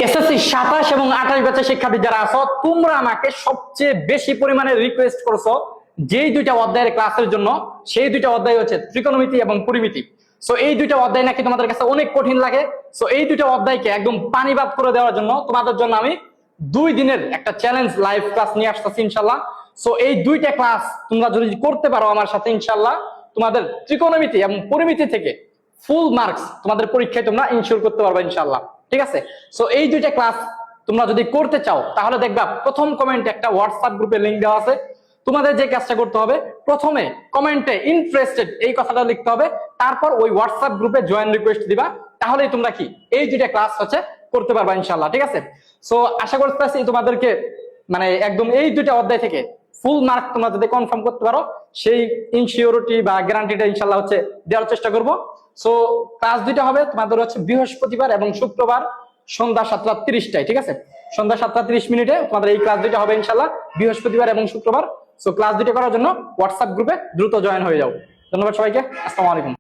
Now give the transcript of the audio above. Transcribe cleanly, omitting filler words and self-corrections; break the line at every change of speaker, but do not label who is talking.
SSC 27 এবং 28 ব্যাচের শিক্ষার্থী যারা আছো, তোমরা আমাকে সবচেয়ে বেশি পরিমাণে রিকোয়েস্ট করছো যেই দুইটা অধ্যায়ের ক্লাসের জন্য। সেই দুইটা অধ্যায় হচ্ছে ত্রিকোণমিতি এবং পরিমিতি। সো এই দুইটা অধ্যায় নাকি তোমাদের কাছে অনেক কঠিন লাগে। সো এই দুইটা অধ্যায়কে একদম পানিবাদ করে দেওয়ার জন্য তোমাদের জন্য আমি 2 দিনের একটা চ্যালেঞ্জ লাইভ ক্লাস নিয়ে আসতেছি ইনশাআল্লাহ। সো এই দুইটা ক্লাস তোমরা যদি করতে পারো আমার সাথে, ইনশাআল্লাহ তোমাদের ত্রিকোণমিতি এবং পরিমিতি থেকে ফুল মার্কস তোমাদের পরীক্ষায় তোমরা ইনশিওর করতে পারবে ইনশাআল্লাহ। ঠিক আছে? সো এই দুইটা ক্লাস তোমরা যদি করতে চাও তাহলে দেখবা প্রথম কমেন্টে একটা হোয়াটসঅ্যাপ গ্রুপের লিংক দেওয়া আছে। তোমাদের যে কাজটা করতে হবে, প্রথমে কমেন্টে ইন্টারেস্টেড এই কথাটা লিখতে হবে, তারপর ওই হোয়াটসঅ্যাপ গ্রুপে জয়েন রিকোয়েস্ট দিবা। তাহলেই তোমরা কি এই দুইটা ক্লাস হচ্ছে করতে পারবা ইনশাআল্লাহ। ঠিক আছে? সো আশা করতেছি তোমাদেরকে মানে একদম এই দুইটা অধ্যায় থেকে ফুল মার্ক তোমরা যদি কনফার্ম করতে পারো, সেই ইনসিওরিটি বা গ্যারান্টিটা ইনশাআল্লাহ হচ্ছে দেওয়ার চেষ্টা করব। সো ক্লাস দুইটা হবে তোমাদের হচ্ছে বৃহস্পতিবার এবং শুক্রবার সন্ধ্যা 7:30টায়। ঠিক আছে? সন্ধ্যা 7:30 তোমাদের এই ক্লাস দুইটা হবে ইনশাআল্লাহ, বৃহস্পতিবার এবং শুক্রবার। সো ক্লাস দুইটা করার জন্য হোয়াটসঅ্যাপ গ্রুপে দ্রুত জয়েন হয়ে যাও। ধন্যবাদ সবাইকে। আসসালামু আলাইকুম।